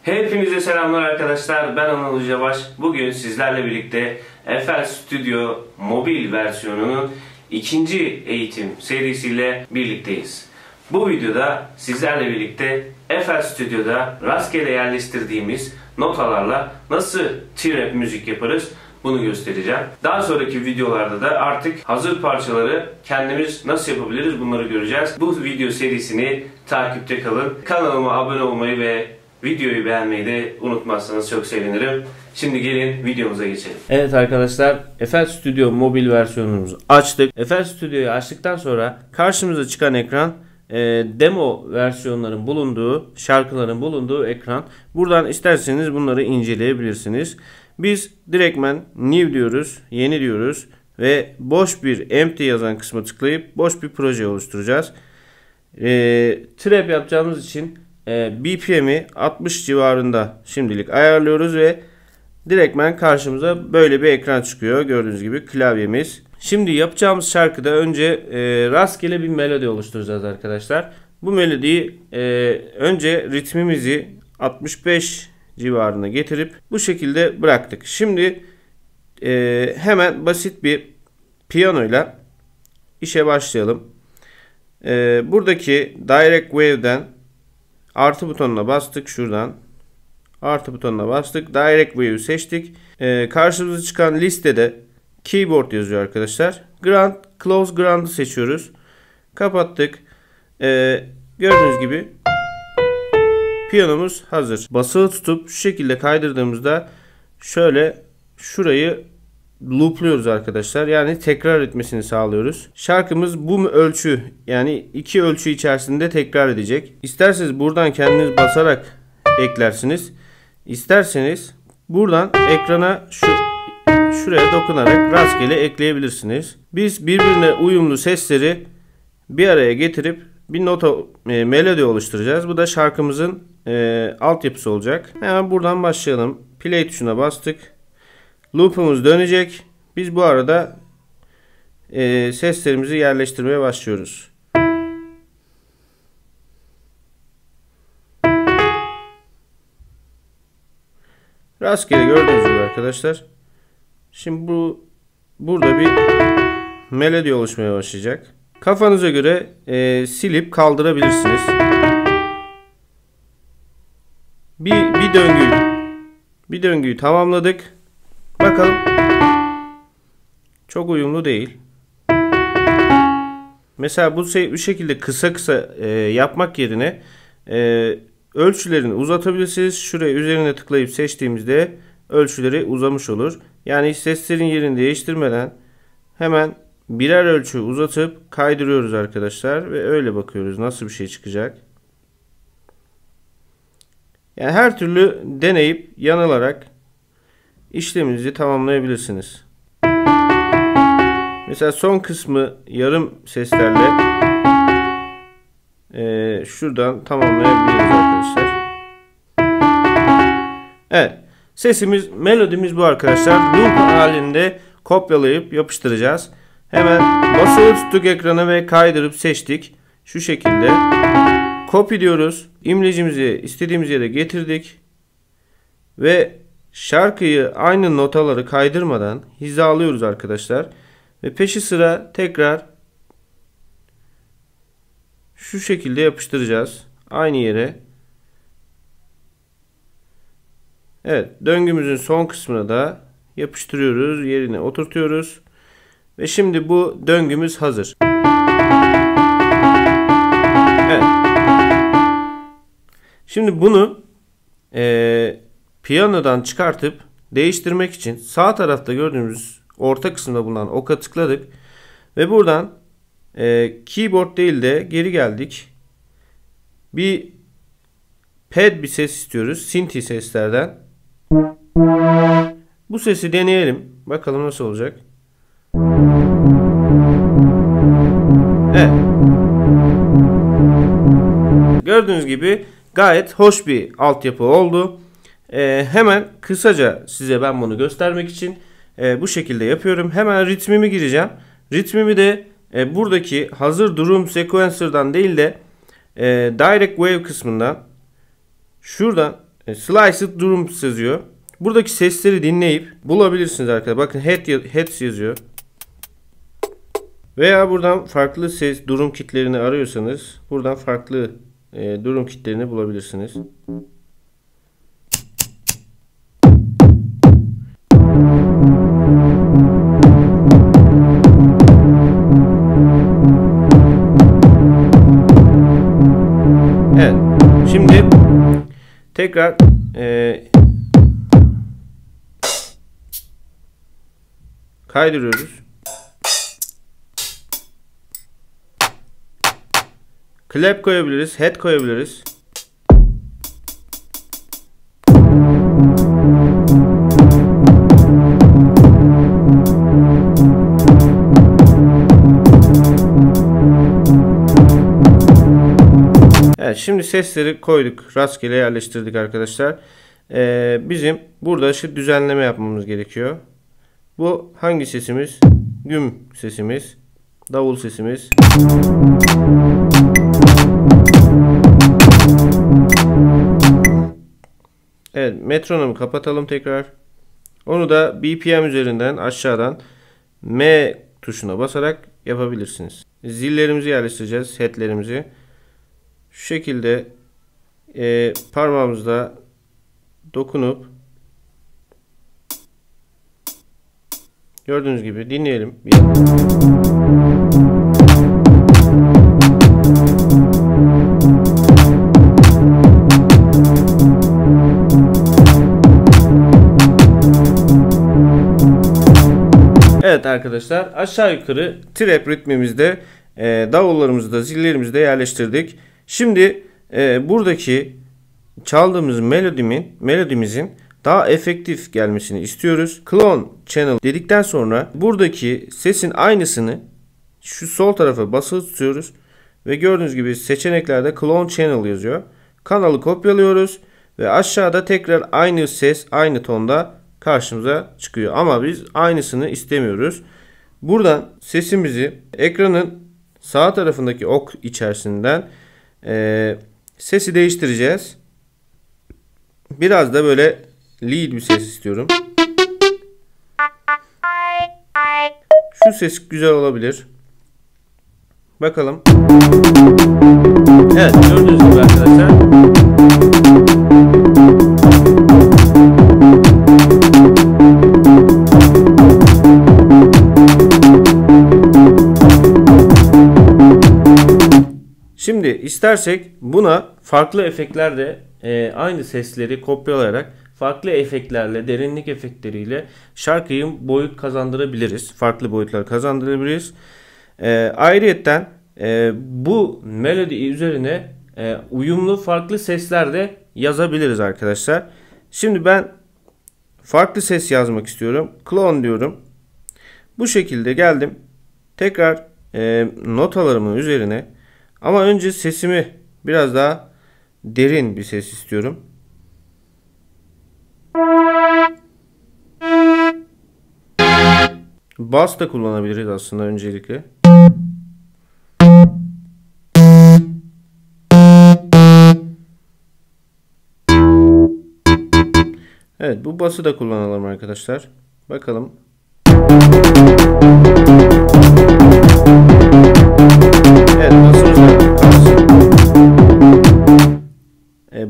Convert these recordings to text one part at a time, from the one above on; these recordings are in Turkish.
Hepinize selamlar arkadaşlar. Ben Anıl Yavaş. Bugün sizlerle birlikte FL Studio mobil versiyonunun ikinci eğitim serisiyle birlikteyiz. Bu videoda sizlerle birlikte FL Studio'da rastgele yerleştirdiğimiz notalarla nasıl trap müzik yaparız bunu göstereceğim. Daha sonraki videolarda da artık hazır parçaları kendimiz nasıl yapabiliriz bunları göreceğiz. Bu video serisini takipte kalın. Kanalıma abone olmayı ve videoyu beğenmeyi de unutmazsanız çok sevinirim. Şimdi gelin videomuza geçelim. Evet arkadaşlar, FL Studio mobil versiyonumuzu açtık. FL Studio'yu açtıktan sonra karşımıza çıkan ekran demo versiyonların bulunduğu, şarkıların bulunduğu ekran. Buradan isterseniz bunları inceleyebilirsiniz. Biz direktmen new diyoruz, yeni diyoruz ve boş bir empty yazan kısma tıklayıp boş bir proje oluşturacağız. Trap yapacağımız için BPM'i 60 civarında şimdilik ayarlıyoruz ve direktmen karşımıza böyle bir ekran çıkıyor. Gördüğünüz gibi klavyemiz. Şimdi yapacağımız şarkıda önce rastgele bir melodi oluşturacağız arkadaşlar. Bu melodiyi önce ritmimizi 65 civarına getirip bu şekilde bıraktık. Şimdi hemen basit bir piyanoyla işe başlayalım. Buradaki Direct Wave'den artı butonuna bastık şuradan. Artı butonuna bastık. Direct Wave'ü seçtik. Karşımıza çıkan listede keyboard yazıyor arkadaşlar. Ground, Close Ground'ı seçiyoruz. Kapattık. Gördüğünüz gibi piyanomuz hazır. Basılı tutup şu şekilde kaydırdığımızda şöyle şurayı loopluyoruz arkadaşlar. Yani tekrar etmesini sağlıyoruz. Şarkımız bu ölçü, yani iki ölçü içerisinde tekrar edecek. İsterseniz buradan kendiniz basarak eklersiniz. İsterseniz buradan ekrana şuraya dokunarak rastgele ekleyebilirsiniz. Biz birbirine uyumlu sesleri bir araya getirip bir nota melodi oluşturacağız. Bu da şarkımızın altyapısı olacak. Hemen buradan başlayalım. Play tuşuna bastık. Loop'umuz dönecek. Biz bu arada seslerimizi yerleştirmeye başlıyoruz. Rastgele gördüğünüz gibi arkadaşlar. Şimdi burada bir melodi oluşmaya başlayacak. Kafanıza göre silip kaldırabilirsiniz. Bir döngüyü tamamladık. Bakalım. Çok uyumlu değil. Mesela bu şekilde kısa yapmak yerine ölçülerini uzatabilirsiniz. Şuraya üzerine tıklayıp seçtiğimizde ölçüleri uzamış olur. Yani seslerin yerini değiştirmeden hemen birer ölçü uzatıp kaydırıyoruz arkadaşlar ve öyle bakıyoruz nasıl bir şey çıkacak. Yani her türlü deneyip yanılarak işleminizi tamamlayabilirsiniz. Mesela son kısmı yarım seslerle şuradan tamamlayabiliriz arkadaşlar. Evet. Melodimiz bu arkadaşlar. Loop halinde kopyalayıp yapıştıracağız. Hemen basılı tuttuk ekranı ve kaydırıp seçtik. Şu şekilde. Copy diyoruz. İmlecimizi istediğimiz yere getirdik. Ve şarkıyı aynı notaları kaydırmadan hizalıyoruz arkadaşlar. Ve peşi sıra tekrar şu şekilde yapıştıracağız. Aynı yere. Evet. Döngümüzün son kısmına da yapıştırıyoruz. Yerine oturtuyoruz. Ve şimdi bu döngümüz hazır. Evet. Şimdi bunu piyanodan çıkartıp değiştirmek için sağ tarafta gördüğümüz orta kısımda bulunan oka tıkladık. Ve buradan keyboard değil de geri geldik. Bir pad bir ses istiyoruz. Synthi seslerden. Bu sesi deneyelim. Bakalım nasıl olacak. Evet. Gördüğünüz gibi gayet hoş bir altyapı oldu. Hemen kısaca size ben bunu göstermek için bu şekilde yapıyorum. Hemen ritmimi gireceğim. Ritmimi de buradaki hazır durum sequencer'dan değil de Direct Wave kısmından şuradan Sliced Drums yazıyor. Buradaki sesleri dinleyip bulabilirsiniz arkadaşlar. Bakın heads yazıyor. Veya buradan farklı ses durum kitlerini arıyorsanız buradan farklı durum kitlerini bulabilirsiniz. Evet. Şimdi tekrar kaydırıyoruz. Clap koyabiliriz, head koyabiliriz. Evet, şimdi sesleri koyduk, rastgele yerleştirdik arkadaşlar. Bizim burada şu düzenleme yapmamız gerekiyor. Bu hangi sesimiz? Güm sesimiz, davul sesimiz. Evet, metronomu kapatalım tekrar. Onu da BPM üzerinden aşağıdan M tuşuna basarak yapabilirsiniz. Zillerimizi yerleştireceğiz, headlerimizi. Şu şekilde parmağımızla dokunup gördüğünüz gibi dinleyelim. Evet arkadaşlar, aşağı yukarı trap ritmimizde davullarımızı da zillerimizi de yerleştirdik. Şimdi buradaki çaldığımız melodimizin daha efektif gelmesini istiyoruz. Clone Channel dedikten sonra buradaki sesin aynısını şu sol tarafa basılı tutuyoruz. Ve gördüğünüz gibi seçeneklerde Clone Channel yazıyor. Kanalı kopyalıyoruz ve aşağıda tekrar aynı ses aynı tonda karşımıza çıkıyor. Ama biz aynısını istemiyoruz. Buradan sesimizi ekranın sağ tarafındaki ok içerisinden sesi değiştireceğiz. Biraz da böyle lead bir ses istiyorum. Şu ses güzel olabilir. Bakalım. Evet, gördüğünüz gibi arkadaşlar. Şimdi istersek buna farklı efektler de aynı sesleri kopyalayarak farklı efektlerle, derinlik efektleriyle şarkıyı boyut kazandırabiliriz. Farklı boyutlar kazandırabiliriz. Ayrıyetten bu melodi üzerine uyumlu farklı sesler de yazabiliriz arkadaşlar. Şimdi ben farklı ses yazmak istiyorum. Clone diyorum. Bu şekilde geldim. Tekrar notalarımın üzerine, ama önce sesimi biraz daha derin bir ses istiyorum. Bass da kullanabiliriz aslında öncelikle. Evet, bu bass'ı da kullanalım arkadaşlar. Bakalım. Evet, bass'ımız da kalsın.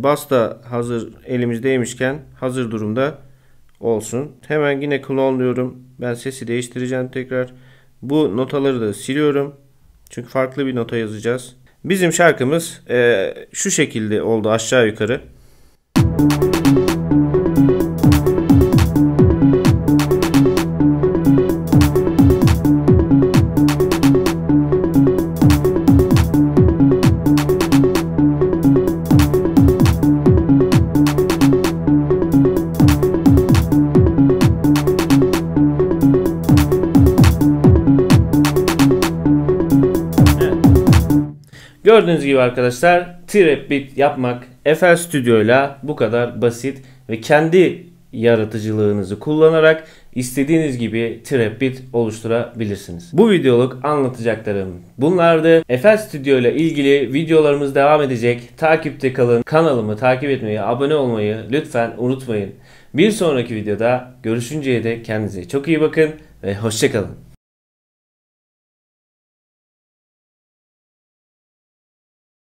Bass da hazır elimizdeymişken hazır durumda olsun. Hemen yine clone diyorum. Ben sesi değiştireceğim tekrar. Bu notaları da siliyorum. Çünkü farklı bir nota yazacağız. Bizim şarkımız şu şekilde oldu aşağı yukarı. Gördüğünüz gibi arkadaşlar, trap beat yapmak FL Studio ile bu kadar basit ve kendi yaratıcılığınızı kullanarak istediğiniz gibi trap beat oluşturabilirsiniz. Bu videoluk anlatacaklarım bunlardı. FL Studio ile ilgili videolarımız devam edecek. Takipte kalın. Kanalımı takip etmeyi, abone olmayı lütfen unutmayın. Bir sonraki videoda görüşünceye dek kendinize çok iyi bakın ve hoşça kalın.